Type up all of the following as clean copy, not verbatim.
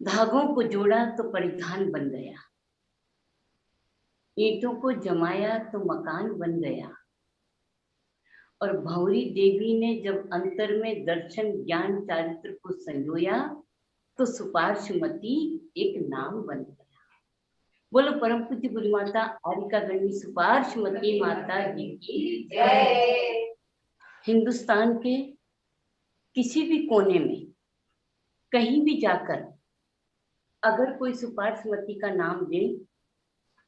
धागों को जोड़ा तो परिधान बन गया, ईंटों को जमाया तो मकान बन गया। और भंवरी देवी ने जब अंतर में दर्शन ज्ञान चारित्र को संजोया तो सुपार्श्वमती एक नाम बन गया। बोलो परम पूज्य गुरु माता आरिका गणी सुपार्श्वमती माता जी की जय। हिंदुस्तान के किसी भी कोने में कहीं भी जाकर अगर कोई सुपार्श्वमती का नाम दे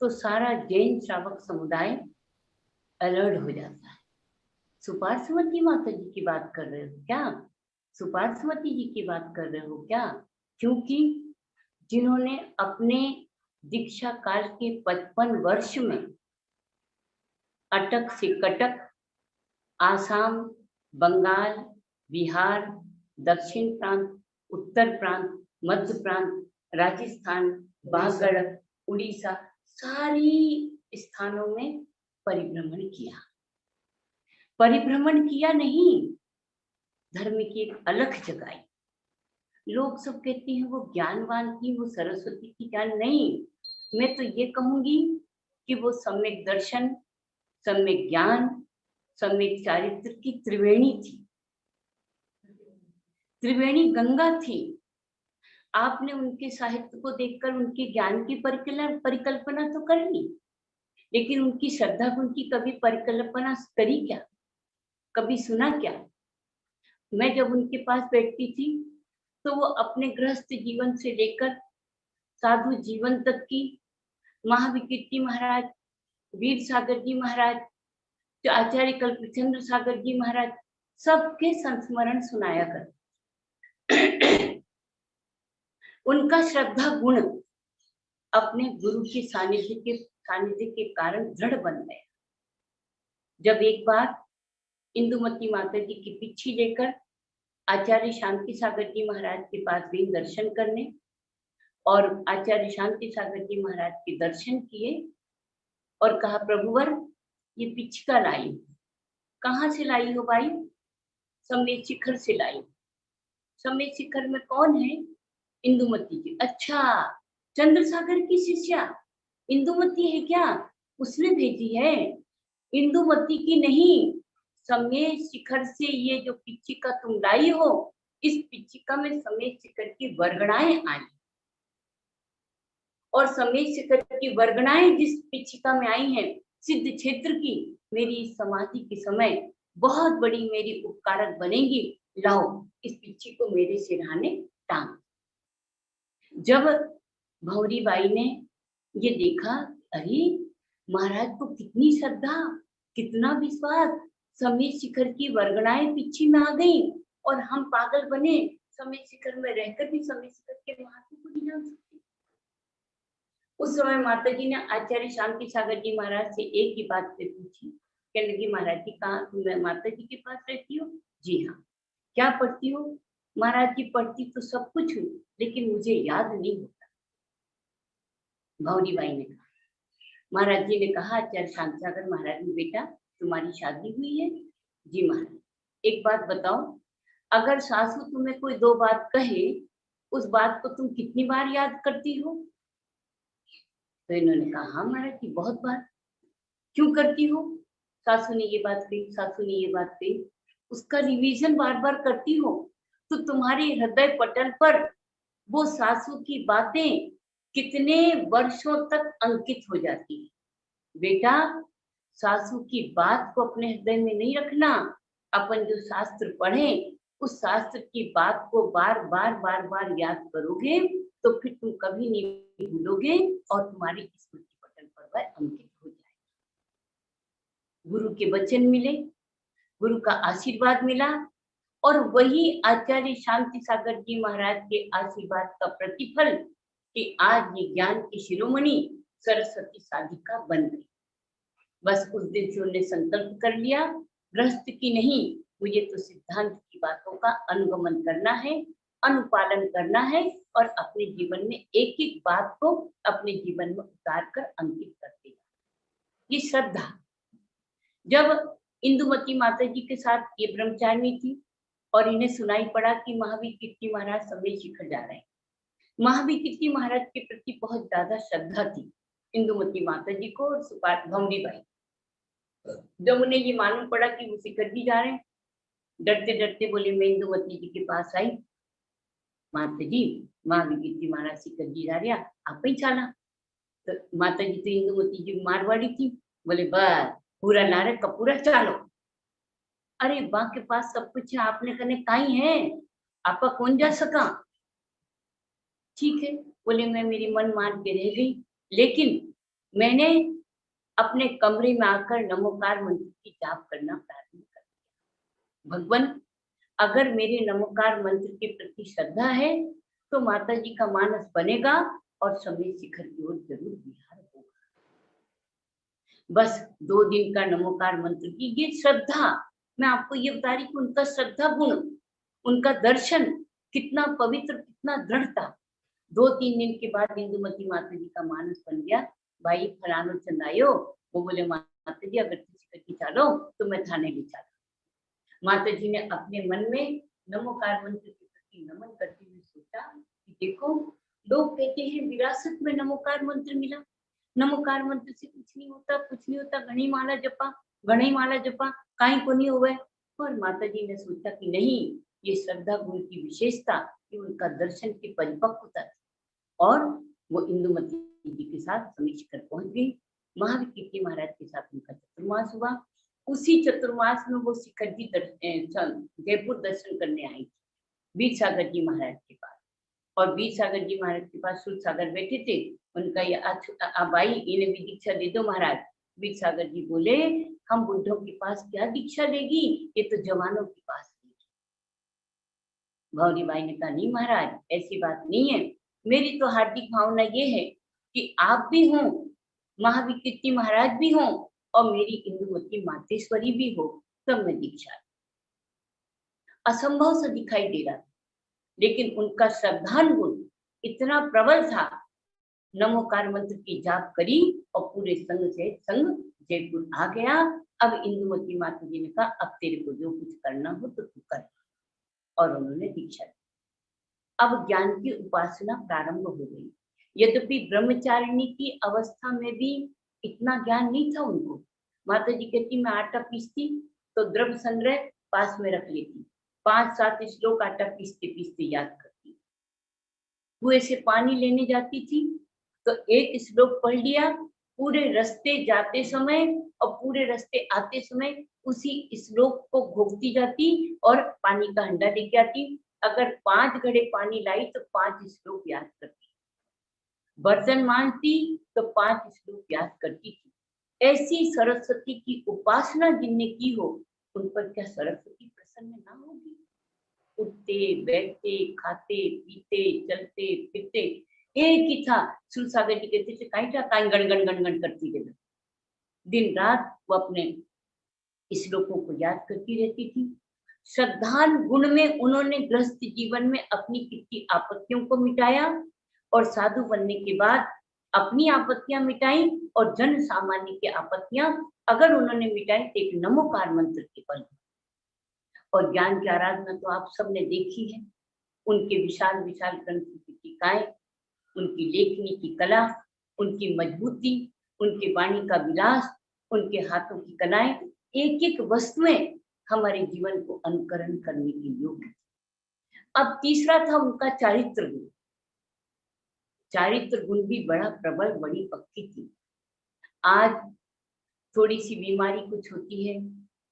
तो सारा जैन श्रावक समुदाय अलर्ट हो जाता है। सुपार्श्वमती माता जी की बात कर रहे हो क्या? सुपार्श्वमती जी की बात कर रहे हो क्या? क्योंकि जिन्होंने अपने दीक्षा काल के 55 वर्ष में अटक से कटक, आसाम, बंगाल, बिहार, दक्षिण प्रांत, उत्तर प्रांत, मध्य प्रांत, राजस्थान, बागड़, उड़ीसा, सारी स्थानों में परिभ्रमण किया। परिभ्रमण किया नहीं, धर्म की एक अलख जगाई। लोग सब कहते हैं वो ज्ञानवान थी, वो सरस्वती की ज्ञान नहीं। मैं तो ये कहूंगी कि वो सम्यक दर्शन, सम्यक ज्ञान, सम्यक चारित्र की त्रिवेणी थी, त्रिवेणी गंगा थी। आपने उनके साहित्य को देखकर उनके ज्ञान की परिकल्पना तो कर ली, लेकिन उनकी श्रद्धा गुण की कभी परिकल्पना करी क्या? कभी सुना क्या? मैं जब उनके पास बैठती थी तो वो अपने गृहस्थ जीवन से लेकर साधु जीवन तक की, महाविकीर्ति महाराज, वीर सागर जी महाराज, जो आचार्य कल्पचंद्र सागर जी महाराज, सबके संस्मरण सुनाया कर। उनका श्रद्धा गुण अपने गुरु के सानिध्य के कारण दृढ़ बन गया। जब एक बार इंदुमती माता जी की पिच्छी लेकर आचार्य शांति सागर जी महाराज के पास गई दर्शन करने, और आचार्य शांति सागर जी महाराज के दर्शन किए और कहा, प्रभुवर ये पिछका लाई। कहाँ से लाई हो भाई? समेत शिखर से लाई। समेत शिखर में कौन है? इंदुमती जी। अच्छा, चंद्रसागर की शिष्या इंदुमती है क्या? उसने भेजी है। इंदुमती की नहीं, समेत शिखर से ये जो पिच्छिका तुम लाई हो, इस पिच्छिका में समेत शिखर की वर्गणाएं आई, और समेत शिखर की वर्गणाएं जिस पिच्छिका में आई हैं, सिद्ध क्षेत्र की, मेरी इस समाधि के समय बहुत बड़ी मेरी उपकारक बनेगी। लाओ इस पिच्छी को मेरे सिरहाने टांग। जब भंवरी बाई ने ये देखा, अरे महाराज को कितनी श्रद्धा, कितना विश्वास, समेत शिखर की वर्गणाएं पिच्छी में आ गई और हम पागल बने, समेत शिखर में रहकर भी समेत शिखर के महत्व को नहीं जान सकते। उस समय माता जी ने आचार्य शांति सागर जी महाराज से एक ही बात से पूछी, कहने लगी, महाराज जी कहाँ, मैं माता जी के पास रहती हूँ? जी हाँ। क्या पढ़ती हो? महाराज जी पढ़ती तो सब कुछ हूँ, लेकिन मुझे याद नहीं होता। भंवरी बाई ने कहा, महाराज जी ने कहा, आचार्य शांति सागर महाराज ने, बेटा तुम्हारी शादी हुई है? जी महाराज। एक बात बताओ, अगर सासू तुम्हें कोई दो बात कहे, उस बात को तुम कितनी बार याद करती हो? तो इन्होंने कहा, हाँ महाराज जी बहुत बार। क्यों करती हो? सासू ने ये बात कही, सासू ने ये बात कही, उसका रिवीजन बार बार करती हो तो तुम्हारे हृदय पटल पर वो सासू की बातें कितने वर्षों तक अंकित हो जाती है। बेटा, सासू की बात को अपने हृदय में नहीं रखना। अपन जो शास्त्र पढ़े, उस शास्त्र की बात को बार बार याद करोगे तो फिर तुम कभी नहीं भूलोगे और तुम्हारी स्मृति पटल पर वह अंकित हो जाए। गुरु के वचन मिले, गुरु का आशीर्वाद मिला, और वही आचार्य शांति सागर जी महाराज के आशीर्वाद का प्रतिफल कि आज ये ज्ञान की शिरोमणि सरस्वती साधिका बन गई। बस उस दिन से उन्होंने संकल्प कर लिया, गृहस्थ की नहीं, मुझे तो सिद्धांत की बातों का अनुगमन करना है, अनुपालन करना है, और अपने जीवन में एक एक बात को अपने जीवन में उतार कर अंकित कर देना। ये श्रद्धा। जब इंदुमती माता जी के साथ ये ब्रह्मचारिणी थी और इन्हें सुनाई पड़ा कि महावीर कीर्ति महाराज समेत शिखर जा रहे हैं, महावीर महाराज के प्रति बहुत ज्यादा श्रद्धा थी इंदुमती माता जी को और भौरी बाई। जब उन्हें ये मालूम पड़ा कि वो शिखर जी जा रहे हैं, डरते डरते बोले, मैं इंदुमती जी के पास आई, माता जी महावीर महाराज शिखर जी जा रहे, आप ही चला। तो माता जी तो इंदुमती जी मारवाड़ी थी, बोले बस पूरा नारक का पूरा चालो। अरे बा के पास सब कुछ है, आपने कने काई है, आपा कौन जा सका। ठीक है, बोले मैं मेरी मन मान के रह गई, लेकिन मैंने अपने कमरे में आकर नमोकार मंत्र की जाप करना प्रारंभ कर दिया। भगवान, अगर मेरे नमोकार मंत्र के प्रति श्रद्धा है तो माता जी का मानस बनेगा और समय शिखर की ओर जरूर विहार होगा। बस 2 दिन का नमोकार मंत्र की ये श्रद्धा, मैं आपको ये बता रही कि उनका श्रद्धा गुण, उनका दर्शन कितना पवित्र, कितना दृढ़ था। 2-3 दिन के बाद इंदुमती माता जी का मानस बन गया, भाई फलानो चंदायो। वो बोले, माता जी अगर किसी करके चालो तो मैं थाने भी चालू। माता जी ने अपने मन में नमोकार मंत्र के प्रति नमन करते हुए सोचा कि देखो, लोग कहते हैं विरासत में नमोकार मंत्र मिला, नमोकार मंत्र से कुछ नहीं होता, कुछ नहीं होता, घणी माला जपा, घणी माला जपा, काई को नहीं हुआ। और माता जी ने सोचा कि नहीं, ये श्रद्धा गुण की विशेषता कि उनका दर्शन की परिपक्वता थी। और वो इंदुमती जी के साथ समय शिखर पहुंच गई। महावीर महाराज के साथ उनका चतुर्मास हुआ। उसी चतुर्मास में वो शिखर जी जयपुर दर्शन करने आई थी वीर सागर जी महाराज के पास। और वीर सागर जी महाराज के पास सूर सागर बैठे थे, उनका ये भाई इन्हें भी दीक्षा दे दो महाराज। वीर सागर जी बोले, हम बुढ़ों के पास क्या दीक्षा लेगी, ये तो जवानों के पास लेगी। भौरी बाई ने कहा, नहीं महाराज, ऐसी बात नहीं है, मेरी तो हार्दिक भावना ये है कि आप भी हों, महावीर महाराज भी हों और मेरी इंदुमती मातेश्वरी भी हो, तब मैं दीक्षा। असंभव सा दिखाई दे रहा, लेकिन उनका श्रद्धान गुण इतना प्रबल था। नमोकार मंत्र की जाप करी और पूरे संग से संग जयपुर आ गया। अब इंदुमती माता जी ने कहा, अब तेरे को जो कुछ करना हो तो तू कर। और उन्होंने दीक्षा दी। अब ज्ञान की उपासना प्रारंभ हो गई। यद्यपि ब्रह्मचारिणी की अवस्था में भी इतना ज्ञान नहीं था उनको। माता जी कहती, मैं आटा पीसती तो द्रव्य संग्रह पास में रख लेती, 5-7 श्लोक आटा पीसते पीसते याद करती। कुएं से पानी लेने जाती थी तो एक श्लोक पढ़ लिया, पूरे रास्ते जाते समय और पूरे रास्ते आते समय उसी श्लोक को घोंकती जाती और पानी का हंडा लेके आती। अगर 5 घड़े पानी लाई तो 5 श्लोक याद करती, बर्तन मांजती तो 5 श्लोक याद करती थी। ऐसी सरस्वती की उपासना जिनने की हो, उन पर क्या सरस्वती प्रसन्न ना होगी। उठते बैठते खाते पीते चलते फिरते एक ही था। सूरसागर जी कहते थे, काई गण गण गण गण करती रहती, दिन रात वो अपने श्लोकों को याद करती रहती थी। श्रद्धान गुण में उन्होंने गृहस्थ जीवन में अपनी कितनी आपत्तियों को मिटाया और साधु बनने के बाद अपनी आपत्तियां मिटाई और जन सामान्य की आपत्तियां अगर उन्होंने मिटाई तो एक नमोकार मंत्र के बल। और ज्ञान की आराधना तो आप सबने देखी है, उनके विशाल विशाल ग्रंथ की टीकाएं, उनकी लेखनी की कला, उनकी मजबूती, उनके वाणी का विलास, उनके हाथों की कलाएं, एक एक वस्तुएं हमारे जीवन को अनुकरण करने के योग्य। अब तीसरा था उनका चारित्र गुण। चारित्र गुण भी बड़ा प्रबल, बड़ी पक्की थी। आज थोड़ी सी बीमारी कुछ होती है,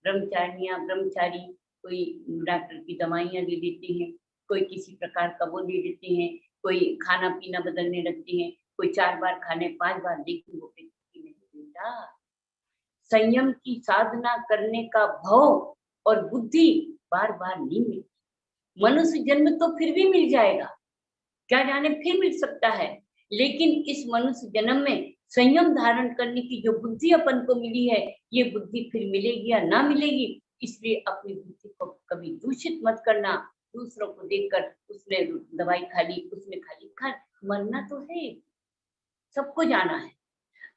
ब्रह्मचारियां ब्रह्मचारी कोई डॉक्टर की दवाइयां ले लेते हैं, कोई किसी प्रकार का वो ले लेते हैं, कोई खाना पीना बदलने लगते हैं, कोई 4 बार खाने 5 बार, लेकिन वो कहती नहीं बेटा, संयम की साधना करने का भाव और बुद्धि बार बार नहीं मिलती। मनुष्य जन्म तो फिर भी मिल जाएगा, क्या जाने फिर मिल सकता है, लेकिन इस मनुष्य जन्म में संयम धारण करने की जो बुद्धि अपन को मिली है, ये बुद्धि फिर मिलेगी या ना मिलेगी। इसलिए अपनी बुद्धि को कभी दूषित मत करना। दूसरों को देखकर उसने दवाई खा ली, उसने खा ली, मरना तो है, सबको जाना है।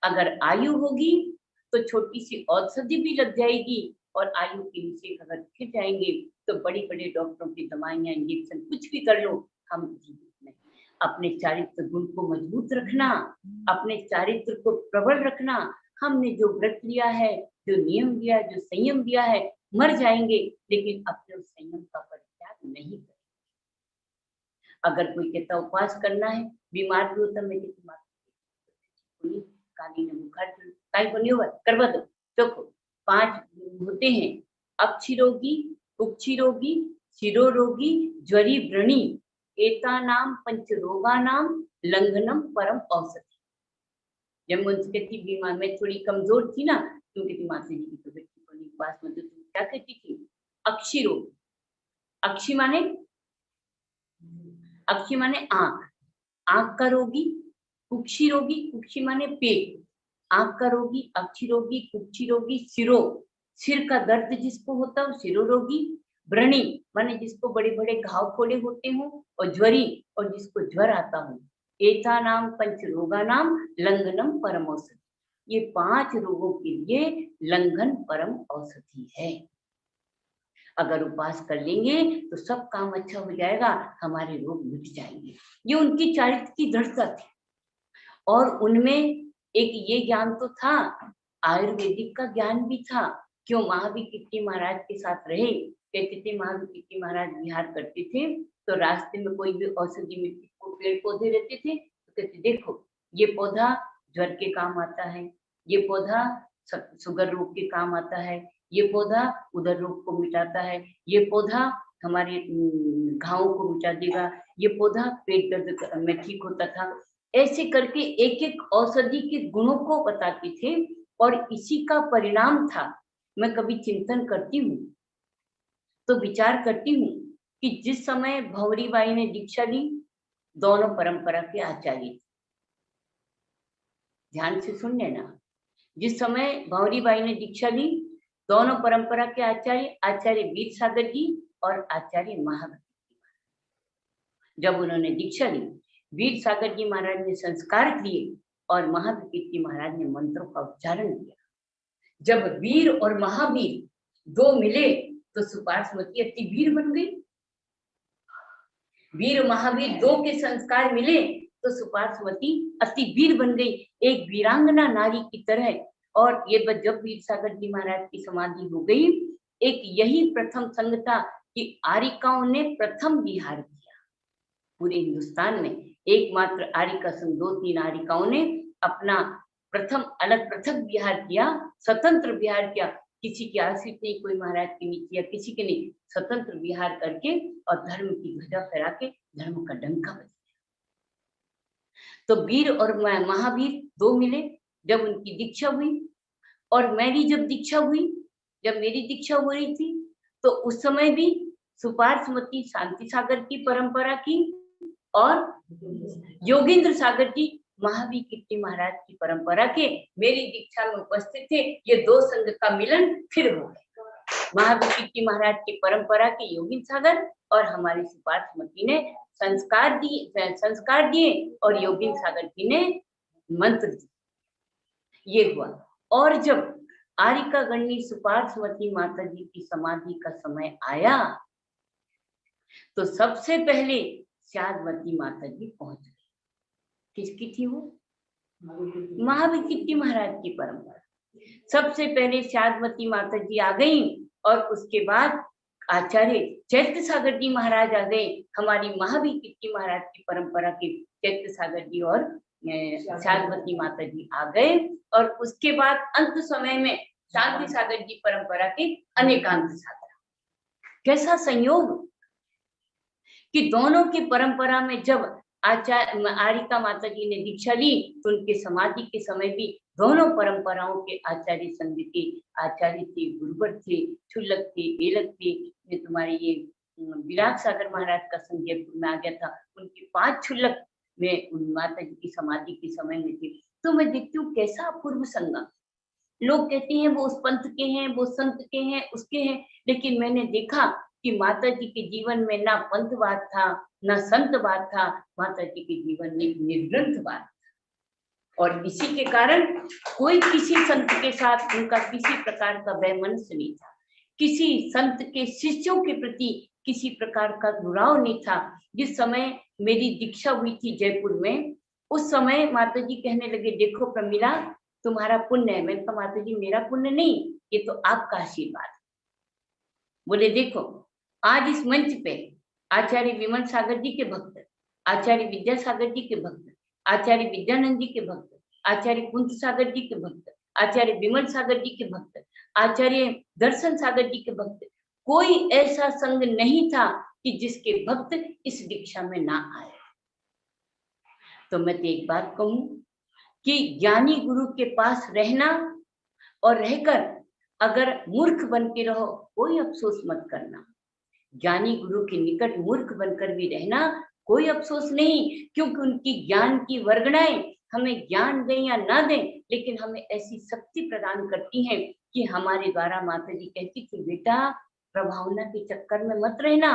अगर आयु होगी तो छोटी सी औषधि भी लग जाएगी और आयु के नीचे अगर फिर जाएंगे तो बड़ी बड़े डॉक्टरों की दवाइयां इंजेक्शन कुछ भी कर लो, हम जीवित नहीं। अपने चारित्र गुण को मजबूत रखना, अपने चारित्र को प्रबल रखना। हमने जो व्रत लिया है, जो नियम लिया, जो संयम लिया है, मर जाएंगे लेकिन अपने उस संयम का परित्याग नहीं करेंगे। अगर कोई कहता उपवास करना है, बीमार भी होता, मैं कहती काली ने बुखार काई को नहीं हुआ, करवा दो। देखो 5 होते हैं, अक्षी रोगी, कुक्षी रोगी, शिरो रोगी, ज्वरी व्रणी, एतानाम पंच रोगानाम लंघनम परम औषधि। जब मुझसे कहती बीमार, मैं थोड़ी कमजोर थी ना, तो कहती मासी जी की तबीयत ठीक होने के पास में, तो तुम क्या कहती थी? अक्षी रोग, अक्षी माने आंख, आंख का रोगी, कुक्षी रोगी, कुक्षी माने पेट, आंख का रोगी, अक्षी रोगी, कुक्षी रोगी, सिरो, सिर का दर्द जिसको होता है सिरो रोगी, व्रणी माने जिसको बड़े बड़े घाव फोड़े होते हो, और ज्वरी और जिसको ज्वर आता हो। एता नाम पंच रोगा नाम लंघनम परम औषधि। ये 5 रोगों के लिए लंघन परम औषधि है। अगर उपवास कर लेंगे तो सब काम अच्छा हो जाएगा, हमारे रोग मिट जाएंगे। ये उनकी चारित्र की दृढ़ता थी। और उनमें एक ये ज्ञान तो था, आयुर्वेदिक का ज्ञान भी था। क्यों? महावीर कीर्ति महाराज के साथ रहे। कहते थे महावीर कीर्ति महाराज विहार करते थे, तो रास्ते में कोई भी औषधि मिलती, पेड़ पौधे रहते थे, तो कहते देखो ये पौधा ज्वर के काम आता है, ये पौधा शुगर रोग के काम आता है, ये पौधा उदर रोग को मिटाता है, ये पौधा हमारे घावों को मिटा देगा, ये पौधा पेट दर्द में ठीक होता था। ऐसे करके एक एक औषधि के गुणों को बताते थे, और इसी का परिणाम था। मैं कभी चिंतन करती हूँ तो विचार करती हूँ कि जिस समय भंवरी बाई ने दीक्षा ली, दोनों परंपरा के आचार्य, ध्यान से सुन लेना, जिस समय भंवरी बाई ने दीक्षा ली, दोनों परंपरा के आचार्य, आचार्य वीर सागर जी और आचार्य महावीर। जब उन्होंने दीक्षा ली, वीर सागर जी महाराज ने संस्कार किए और महावीर कीर्ति महाराज ने मंत्रों का उच्चारण किया। जब वीर और महावीर 2 मिले तो सुपार्श्वती अति वीर बन गई। वीर महावीर 2 के संस्कार मिले तो सुपार्श्वती अति वीर बन गई, एक वीरांगना नारी की तरह। और ये जब वीर सागर जी महाराज की समाधि हो गई, एक यही प्रथम संघ था कि आर्यिकाओं ने प्रथम विहार किया पूरे हिंदुस्तान में। एकमात्र आर्यिका संघ 2-3 आर्यिकाओं ने अपना प्रथम अलग पृथक विहार किया, स्वतंत्र विहार किया। किसी के आश्रित नहीं, कोई महाराज के नीचे या किसी के नहीं, स्वतंत्र विहार करके और धर्म की ध्वजा फहरा के धर्म का डंका बजाया। तो वीर और महावीर 2 मिले जब उनकी दीक्षा हुई। और मेरी जब दीक्षा हुई, जब मेरी दीक्षा हो रही थी, तो उस समय भी सुपार्श्वती शांति सागर की परंपरा की और योगेंद्र सागर जी महावीर कीर्ति महाराज की परंपरा के मेरी दीक्षा में उपस्थित थे। ये 2 संघ का मिलन फिर हो गया। महावीर कीर्ति महाराज की परंपरा के योगेंद्र सागर और हमारी सुपार्श्वती ने संस्कार दिए और योगेंद्र सागर जी ने मंत्र दिए। ये हुआ। और जब आर्यिका गणनी सुपार्श्वती माता जी की समाधि का समय आया, तो सबसे पहले श्यादवती माता जी पहुंच गई। किसकी थी वो? महावीर कीर्ति महाराज की परंपरा। सबसे पहले श्यादवती माता जी आ गई और उसके बाद आचार्य चैत्र सागर जी महाराज आ गए। हमारी महावीर कीर्ति महाराज की परंपरा के चैत्र सागर जी और श्यादवती माता जी आ गए। और उसके बाद अंत समय में शांति सागर जी परंपरा के अनेकांत सागर। कैसा संयोग कि दोनों की परंपरा में जब आर्यिका माता जी ने दीक्षा ली, तो उनके समाधि के समय भी दोनों परंपराओं के आचार्य संघ के आचार्य थे, गुरुवर थे, क्षुल्लक थे, बेलक थे। ये तुम्हारे ये विराट सागर महाराज का संघ में आ गया था, उनके 5 क्षुल्लक में उन माता जी की समाधि के समय में थे। तो मैं देखती हूँ कैसा अपूर्व संगम। लोग कहते हैं वो उस पंथ के हैं, वो संत के हैं, उसके हैं, लेकिन मैंने देखा कि माता जी के जीवन में ना पंथवाद था, ना संतवाद था। माता जी के जीवन में निर्ग्रंथवाद था। और इसी के कारण कोई किसी संत के साथ उनका किसी प्रकार का वैमनस्य नहीं था, किसी संत के शिष्यों के प्रति किसी प्रकार का दुराव नहीं था। जिस समय मेरी दीक्षा हुई थी जयपुर में, उस समय माता जी कहने लगे, देखो प्रमीला तुम्हारा पुण्य है। मैंने कहा माता जी मेरा पुण्य नहीं, ये तो आपका आशीर्वाद। बोले देखो आज इस मंच पे आचार्य विमल सागर जी के भक्त, आचार्य विद्यासागर जी के भक्त, आचार्य विद्यानंद जी के भक्त, आचार्य कुंत सागर जी के भक्त, आचार्य विमल सागर जी के भक्त, आचार्य दर्शन सागर जी के भक्त, कोई ऐसा संग नहीं था कि जिसके भक्त इस दीक्षा में ना आए। तो मैं तो एक बात कहूं कि ज्ञानी गुरु के पास रहना और रहकर अगर मूर्ख बन के रहो, कोई अफसोस मत करना। ज्ञानी गुरु के निकट मूर्ख बनकर भी रहना कोई अफसोस नहीं, क्योंकि उनकी ज्ञान की वर्गणाएं हमें ज्ञान दें या ना दें, लेकिन हमें ऐसी शक्ति प्रदान करती हैं कि हमारे द्वारा माता जी कहती थी, बेटा प्रभावना के चक्कर में मत रहना।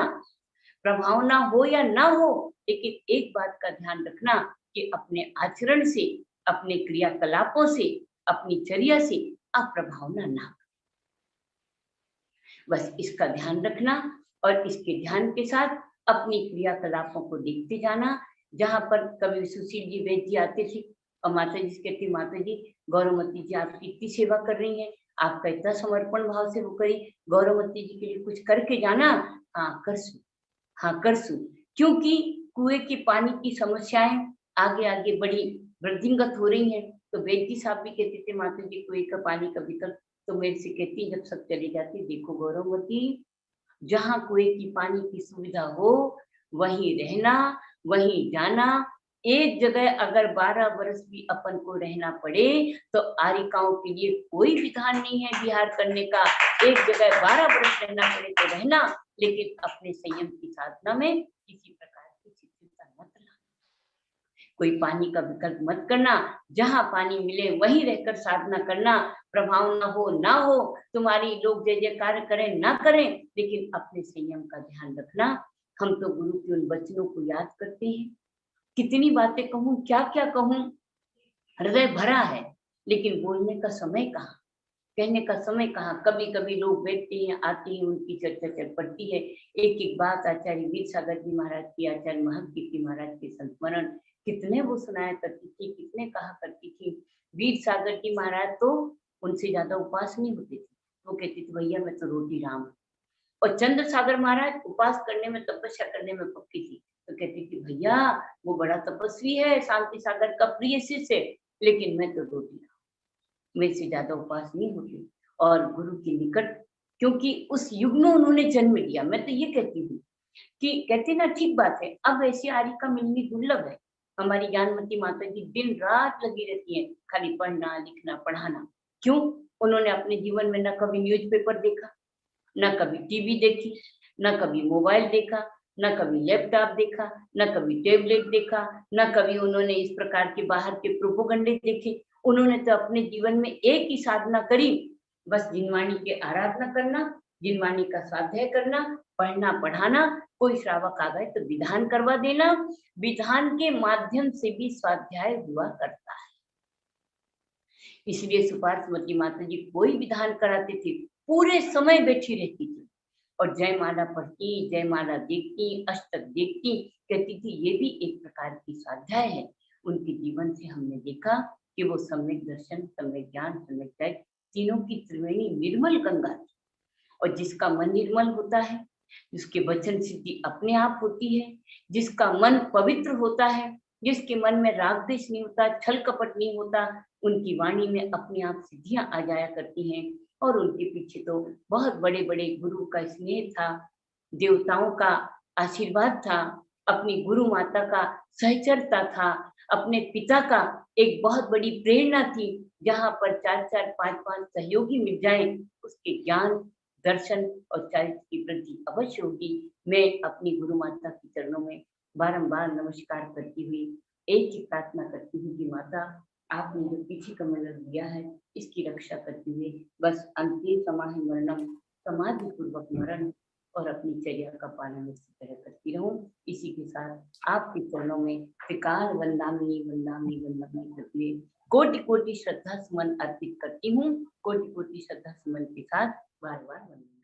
प्रभावना हो या ना हो, लेकिन एक बात का ध्यान रखना कि अपने आचरण से, अपने क्रियाकलापों से, अपनी चर्या से आप प्रभावना ना। बस इसका ध्यान रखना और इसके ध्यान के साथ अपनी क्रियाकलापों को देखते जाना। जहां पर कभी सुशील जी वैद्य जी आते थे और माता जी से कहती, माता जी गौरवमती जी आपकी इतनी सेवा कर रही हैं, आपका इतना समर्पण भाव से वो करी, गौरवमती जी के लिए कुछ करके जाना। हाँ करसू, हाँ करसू, क्योंकि कुएं के पानी की समस्याएं आगे आगे बड़ी वृद्धिंगत हो रही हैं। तो वैद्य साहब भी कहते थे, माता जी कुएं का पानी का विकल्प। तो मेरे से कहती, जब सब चली जाती, देखो गौरवमती जहाँ कुएं की पानी की सुविधा हो वहीं रहना, वहीं जाना। एक जगह अगर 12 वर्ष भी अपन को रहना पड़े तो आरिकाओं के लिए कोई विधान नहीं है विहार करने का। एक जगह 12 वर्ष रहना पड़े तो रहना, लेकिन अपने संयम की साधना में किसी प्रकार की शिथिलता मत लाना। कोई पानी का विकल्प मत करना, जहां पानी मिले वहीं रहकर साधना करना। प्रभाव ना हो ना हो, तुम्हारी लोग जय जयकार करें ना करें, लेकिन अपने संयम का ध्यान रखना। हम तो गुरु के उन वचनों को याद करते हैं, कितनी बातें कहूं, क्या क्या कहूं, हृदय भरा है, लेकिन बोलने का समय कहाँ, कहने का समय कहाँ। कभी कभी लोग बैठते हैं, आते हैं, उनकी चर्चा चल पड़ती है। एक एक बात आचार्य वीर सागर जी महाराज की, आचार्य महर्षि महाराज के संस्मरण कितने वो सुनाया करती थी, कितने कहा करती थी। वीर सागर जी महाराज तो उनसे ज्यादा उपास नहीं होते थे, वो कहती थी भैया मैं तो रोटी राम। और चंद्र सागर महाराज उपास करने में, तपस्या करने में पक्की थी, तो कहती थी भैया वो बड़ा तपस्वी है, शांति सागर का प्रिय शिष्य है, लेकिन मैं तो रोटी राम, मेरे से ज्यादा उपास नहीं होती। और गुरु के निकट, क्योंकि उस युग में उन्होंने जन्म लिया। मैं तो ये कहती हूँ कि कहते ना, ठीक बात है, अब ऐसी आरिका मिलनी दुर्लभ है। हमारी ज्ञानमती माता जी दिन रात लगी रहती है, खाली पढ़ना लिखना पढ़ाना। क्यों? उन्होंने अपने जीवन में न कभी न्यूज़पेपर देखा, न कभी टीवी देखी, न कभी मोबाइल देखा, न कभी लैपटॉप देखा, न कभी टेबलेट देखा, न कभी उन्होंने इस प्रकार के बाहर के प्रोपोगंडे देखे। उन्होंने तो अपने जीवन में एक ही साधना करी, बस जिनवाणी की आराधना करना, जिनवाणी का स्वाध्याय करना, पढ़ना पढ़ाना। कोई श्रावक आ गए तो विधान करवा देना, विधान के माध्यम से भी स्वाध्याय हुआ करता है। इसलिए सुपार्थमती माता जी कोई विधान कराते थे, पूरे समय बैठी रहती थी और जयमाला पढ़ती, जयमाला देखती, अष्टक देखती, कहती थी ये भी एक प्रकार की स्वाध्याय है। उनके जीवन से हमने देखा कि वो सम्यक दर्शन, सम्यक ज्ञान, सम्यक त्याग, तीनों की त्रिवेणी निर्मल गंगा थी। और जिसका मन निर्मल होता है, जिसके वचन सिद्धि अपने आप होती है, जिसका मन पवित्र होता है, जिसके मन में राग द्वेष नहीं होता, छल कपट नहीं होता, उनकी वाणी में अपने आप सिद्धियां आ जाया करती हैं। और उनके पीछे तो बहुत बड़े बड़े गुरु का स्नेह था, देवताओं का आशीर्वाद था, अपनी गुरु माता का सहचरता था, अपने पिता का एक बहुत बड़ी प्रेरणा थी। जहां पर 4-4, 5-5 सहयोगी मिल जाएं, उसके ज्ञान, दर्शन और चारित्र की वृद्धि अवश्य होगी। मैं अपनी गुरु माता के चरणों में बारंबार नमस्कार करती हुई एक ही प्रार्थना करती हूँ कि माता आपने जो पीछे का कमल दिया है, इसकी रक्षा करते हुए बस अंतिम समाहि मरणम, समाधि पूर्वक मरण और अपनी चर्या का पालन इसी तरह करती रहूं। इसी के साथ आपके चरणों में त्रिकाल वंदामी वंदामी वंदामी करते हुए कोटि कोटि श्रद्धा सुमन अर्पित करती हूँ। कोटि कोटि श्रद्धा सुमन के साथ बार बार वंदन।